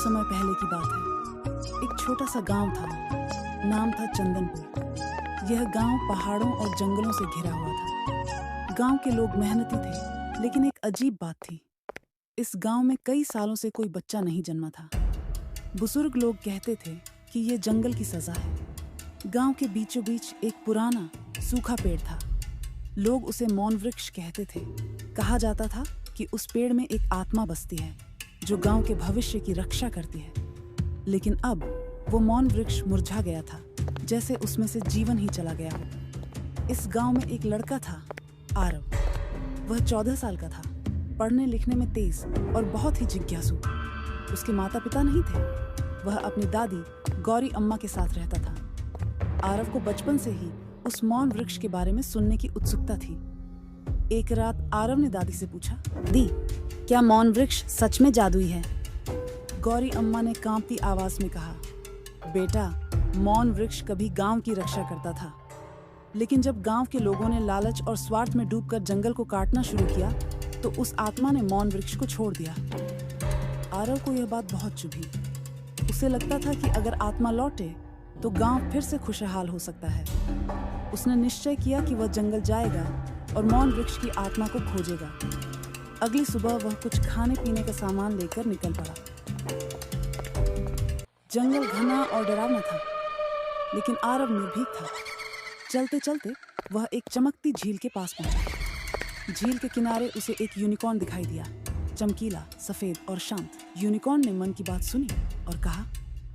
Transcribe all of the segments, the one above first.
समय पहले की बात है। एक छोटा सा गांव था, नाम था चंदनपुर। यह गांव पहाड़ों और जंगलों से घिरा हुआ था। गांव के लोग मेहनती थे, लेकिन एक अजीब बात थी। इस गांव में कई सालों से कोई बच्चा नहीं जन्मा था। बुजुर्ग लोग कहते थे कि ये जंगल की सजा है। गांव के बीचों बीच एक पुराना सूखा पेड़ था। लोग उसे मौन वृक्ष कहते थे। कहा जाता था कि उस पेड़ में एक आत्मा बसती है जो गांव के भविष्य की रक्षा करती है। लेकिन अब वो मौन वृक्ष मुरझा गया था, जैसे उसमें से जीवन ही चला गया हो। इस गांव में एक लड़का था, आरव। वह 14 साल का था, पढ़ने लिखने में तेज और बहुत ही जिज्ञासु। उसके माता पिता नहीं थे। वह अपनी दादी गौरी अम्मा के साथ रहता था। आरव को बचपन से ही उस मौन वृक्ष के बारे में सुनने की उत्सुकता थी। एक रात आरव ने दादी से पूछा, दी, क्या मौन वृक्ष सच में जादुई है? गौरी अम्मा ने कांपती आवाज में कहा, बेटा, मौन वृक्ष कभी गांव की रक्षा करता था, लेकिन जब गांव के लोगों ने लालच और स्वार्थ में डूबकर जंगल को काटना शुरू किया तो उस आत्मा ने मौन वृक्ष को छोड़ दिया। आरव को यह बात बहुत चुभी। उसे लगता था कि अगर आत्मा लौटे तो गांव फिर से खुशहाल हो सकता है। उसने निश्चय किया कि वह जंगल जाएगा और मौन वृक्ष की आत्मा को खोजेगा। अगली सुबह वह कुछ खाने पीने का सामान लेकर निकल पड़ा। जंगल घना और डरावना था, लेकिन आरव निर्भीक था। चलते चलते वह एक चमकती झील के पास पहुंचा। झील के किनारे उसे एक यूनिकॉर्न दिखाई दिया, चमकीला, सफेद और शांत। यूनिकॉर्न ने मन की बात सुनी और कहा,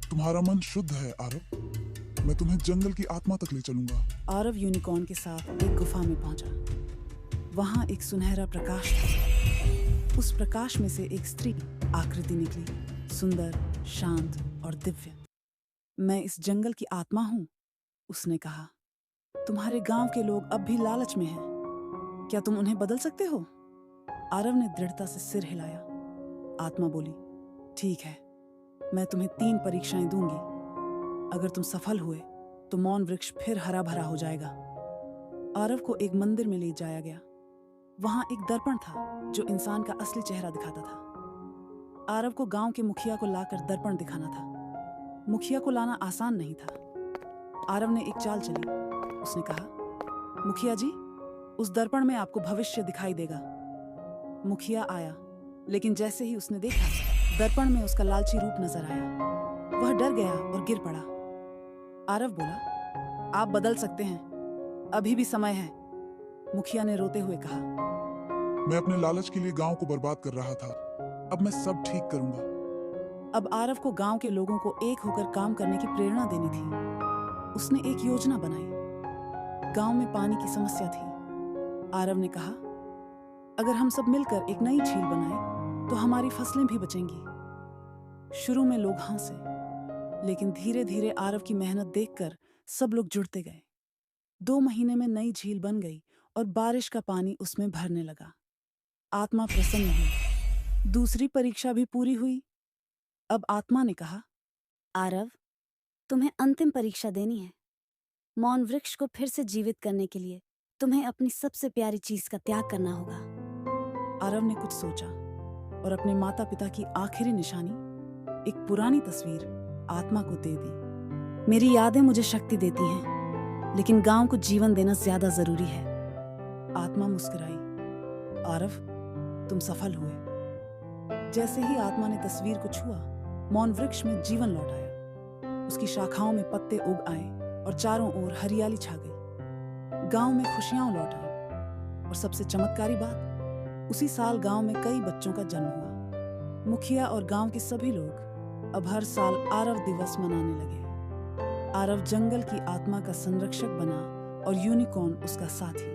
तुम्हारा मन शुद्ध है आरव, मैं तुम्हें जंगल की आत्मा तक ले चलूंगा। आरव यूनिकॉर्न के साथ एक गुफा में पहुंचा। वहां एक सुनहरा प्रकाश था। उस प्रकाश में से एक स्त्री आकृति निकली, सुंदर, शांत और दिव्य। मैं इस जंगल की आत्मा हूं, उसने कहा। तुम्हारे गांव के लोग अब भी लालच में हैं। क्या तुम उन्हें बदल सकते हो? आरव ने दृढ़ता से सिर हिलाया। आत्मा बोली, ठीक है, मैं तुम्हें 3 परीक्षाएं दूंगी। अगर तुम सफल हुए तो मौन वृक्ष फिर हरा भरा हो जाएगा। आरव को एक मंदिर में ले जाया गया। वहां एक दर्पण था जो इंसान का असली चेहरा दिखाता था। आरव को गांव के मुखिया को लाकर दर्पण दिखाना था। मुखिया को लाना आसान नहीं था। आरव ने एक चाल चली। उसने कहा, मुखिया जी, उस दर्पण में आपको भविष्य दिखाई देगा। मुखिया आया, लेकिन जैसे ही उसने देखा, दर्पण में उसका लालची रूप नजर आया। वह डर गया और गिर पड़ा। आरव बोला, आप बदल सकते हैं, अभी भी समय है। मुखिया ने रोते हुए कहा, मैं अपने लालच के लिए गांव को बर्बाद कर रहा था, अब मैं सब ठीक करूंगा। अब आरव को गांव के लोगों को एक होकर काम करने की प्रेरणा देनी थी। उसने एक योजना बनाई। गांव में पानी की समस्या थी। आरव ने कहा, अगर हम सब मिलकर एक नई झील बनाएं, तो हमारी फसलें भी बचेंगी। शुरू में लोग हंसे, लेकिन धीरे धीरे आरव की मेहनत देखकर सब लोग जुड़ते गए। 2 महीने में नई झील बन गई और बारिश का पानी उसमें भरने लगा। आत्मा प्रसन्न हुई। दूसरी परीक्षा भी पूरी हुई। अब आत्मा ने कहा, आरव, तुम्हें अंतिम परीक्षा देनी है। मौन वृक्ष को फिर से जीवित करने के लिए तुम्हें अपनी सबसे प्यारी चीज का त्याग करना होगा। आरव ने कुछ सोचा और अपने माता पिता की आखिरी निशानी, एक पुरानी तस्वीर, आत्मा को दे दी। मेरी यादें मुझे शक्ति देती हैं, लेकिन गांव को जीवन देना ज्यादा जरूरी है। आत्मा मुस्कुराई। आरव, तुम सफल हुए। जैसे ही आत्मा ने तस्वीर को छुआ, मौन वृक्ष में जीवन लौट आया। उसकी शाखाओं में पत्ते उग आए और चारों ओर हरियाली छा गई। गांव में खुशियां लौट आईं। और सबसे चमत्कारी बात, उसी साल गांव में कई बच्चों का जन्म हुआ। मुखिया और गांव के सभी लोग अब हर साल आरव दिवस मनाने लगे। आरव जंगल की आत्मा का संरक्षक बना और यूनिकॉर्न उसका साथी।